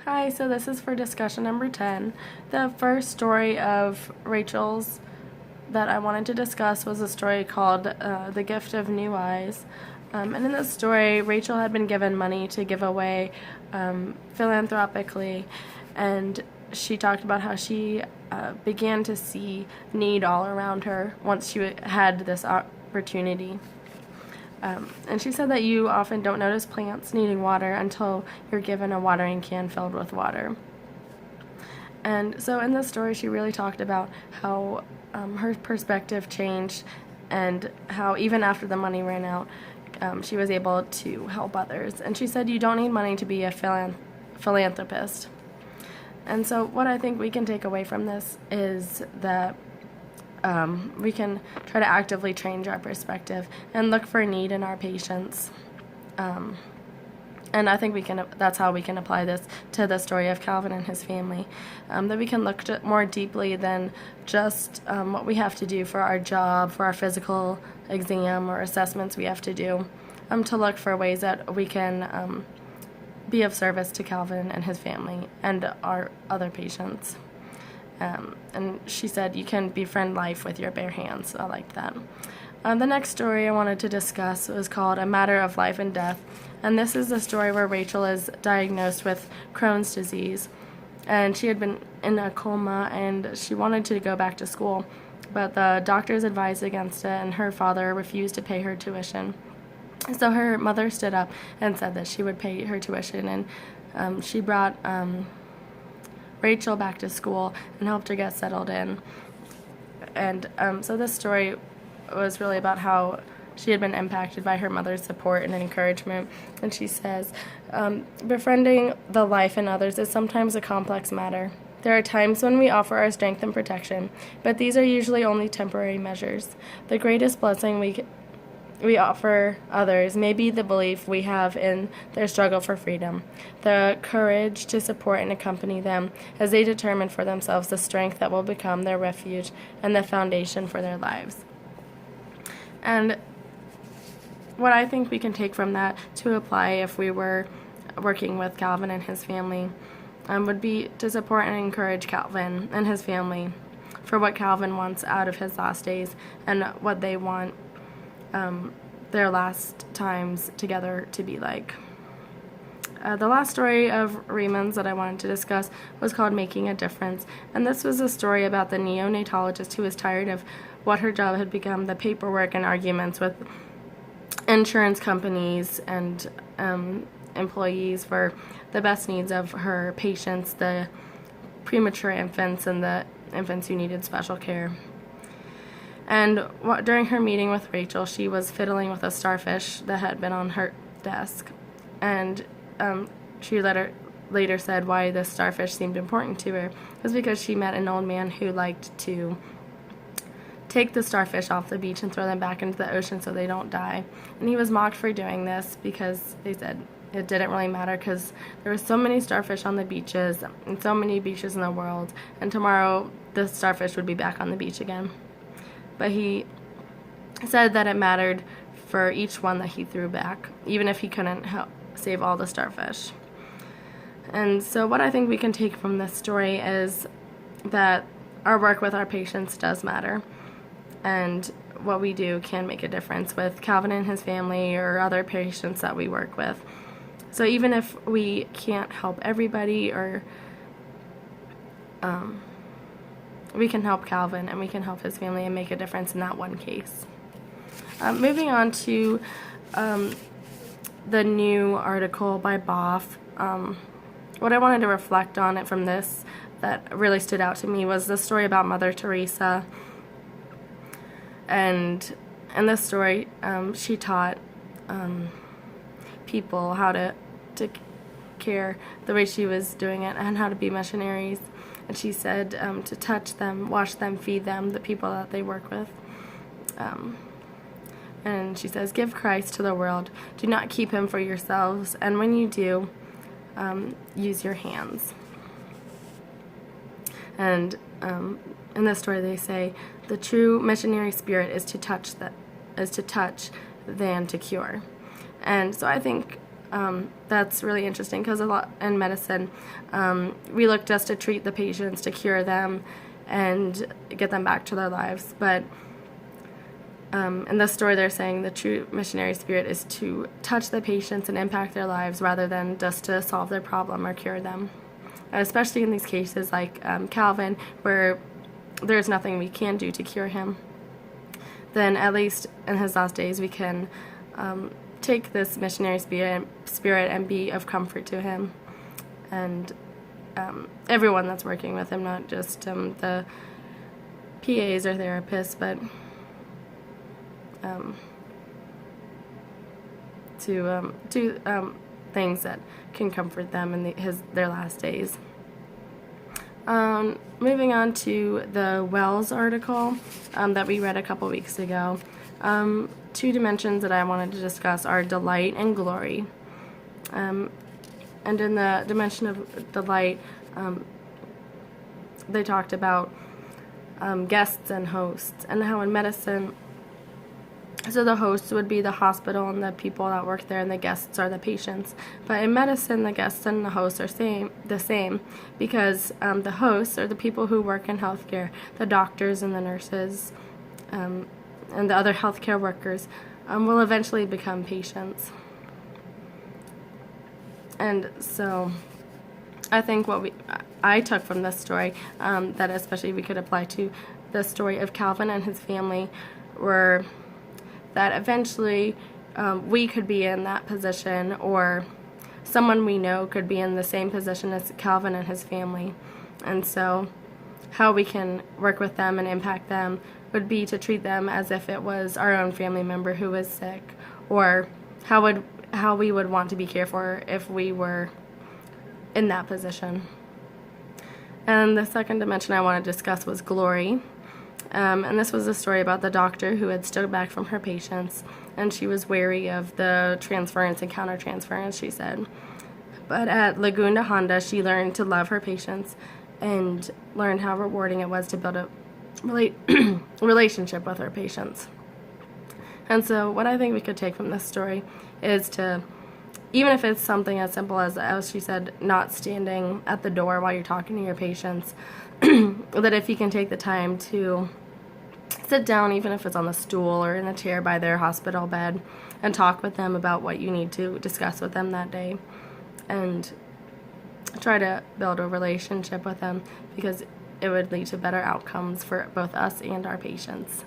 Hi, so this is for discussion number 10. The first story of Rachel's that I wanted to discuss was a story called The Gift of New Eyes. And in this story, Rachel had been given money to give away philanthropically, and she talked about how she began to see need all around her once she had this opportunity. And she said that you often don't notice plants needing water until you're given a watering can filled with water. And so in this story, she really talked about how her perspective changed and how even after the money ran out, she was able to help others. And she said you don't need money to be a philanthropist. And so what I think we can take away from this is that we can try to actively change our perspective and look for need in our patients. And I think that's how we can apply this to the story of Calvin and his family, that we can look more deeply than just what we have to do for our job, for our physical exam or assessments we have to do, to look for ways that we can be of service to Calvin and his family and our other patients. And she said you can befriend life with your bare hands. I liked that. The next story I wanted to discuss was called A Matter of Life and Death. And this is the story where Rachel is diagnosed with Crohn's disease. And she had been in a coma and she wanted to go back to school. But the doctors advised against it and her father refused to pay her tuition. So her mother stood up and said that she would pay her tuition. And she brought Rachel back to school and helped her get settled in. And so this story was really about how she had been impacted by her mother's support and encouragement. And she says, befriending the life in others is sometimes a complex matter. There are times when we offer our strength and protection, but these are usually only temporary measures. The greatest blessing we offer others may be the belief we have in their struggle for freedom, the courage to support and accompany them as they determine for themselves the strength that will become their refuge and the foundation for their lives. And what I think we can take from that to apply if we were working with Calvin and his family would be to support and encourage Calvin and his family for what Calvin wants out of his last days and what they want their last times together to be like. The last story of Raymond's that I wanted to discuss was called Making a Difference, and this was a story about the neonatologist who was tired of what her job had become, the paperwork and arguments with insurance companies and employees for the best needs of her patients, the premature infants and the infants who needed special care. And during her meeting with Rachel, she was fiddling with a starfish that had been on her desk. And she later said why this starfish seemed important to her was because she met an old man who liked to take the starfish off the beach and throw them back into the ocean so they don't die. And he was mocked for doing this because they said it didn't really matter because there were so many starfish on the beaches and so many beaches in the world, and tomorrow the starfish would be back on the beach again. But he said that it mattered for each one that he threw back, even if he couldn't save all the starfish. And so what I think we can take from this story is that our work with our patients does matter, and what we do can make a difference with Calvin and his family or other patients that we work with. So even if we can't help everybody, or we can help Calvin and we can help his family and make a difference in that one case. Moving on to the new article by Boff. What I wanted to reflect on it from this that really stood out to me was the story about Mother Teresa. And in this story, she taught people how to care the way she was doing it and how to be missionaries. And she said to touch them, wash them, feed them, the people that they work with. And she says, give Christ to the world. Do not keep him for yourselves. And when you do, use your hands. And in this story they say, the true missionary spirit is to touch than to cure. And so I think That's really interesting because a lot in medicine, we look just to treat the patients, to cure them, and get them back to their lives. But in this story, they're saying the true missionary spirit is to touch the patients and impact their lives rather than just to solve their problem or cure them. Especially in these cases like Calvin, where there's nothing we can do to cure him. Then at least in his last days we can take this missionary spirit and be of comfort to him and everyone that's working with him, not just the PAs or therapists, but to do things that can comfort them in their last days. Moving on to the Wells article that we read a couple weeks ago. Two dimensions that I wanted to discuss are delight and glory. And in the dimension of delight, they talked about guests and hosts, and how in medicine, so the hosts would be the hospital and the people that work there, and the guests are the patients. But in medicine, the guests and the hosts are the same, because the hosts are the people who work in healthcare, the doctors and the nurses, and the other healthcare workers will eventually become patients. And so I think what I took from this story, that especially we could apply to the story of Calvin and his family, were that eventually we could be in that position, or someone we know could be in the same position as Calvin and his family. And so how we can work with them and impact them would be to treat them as if it was our own family member who was sick, or how we would want to be cared for if we were in that position. And the second dimension I want to discuss was glory. And this was a story about the doctor who had stood back from her patients, and she was wary of the transference and countertransference, she said. But at Laguna Honda, she learned to love her patients and learned how rewarding it was to build a relationship with her patients. And so what I think we could take from this story is to, even if it's something as simple as she said, not standing at the door while you're talking to your patients, that if you can take the time to sit down, even if it's on the stool or in the chair by their hospital bed, and talk with them about what you need to discuss with them that day, and try to build a relationship with them, because it would lead to better outcomes for both us and our patients.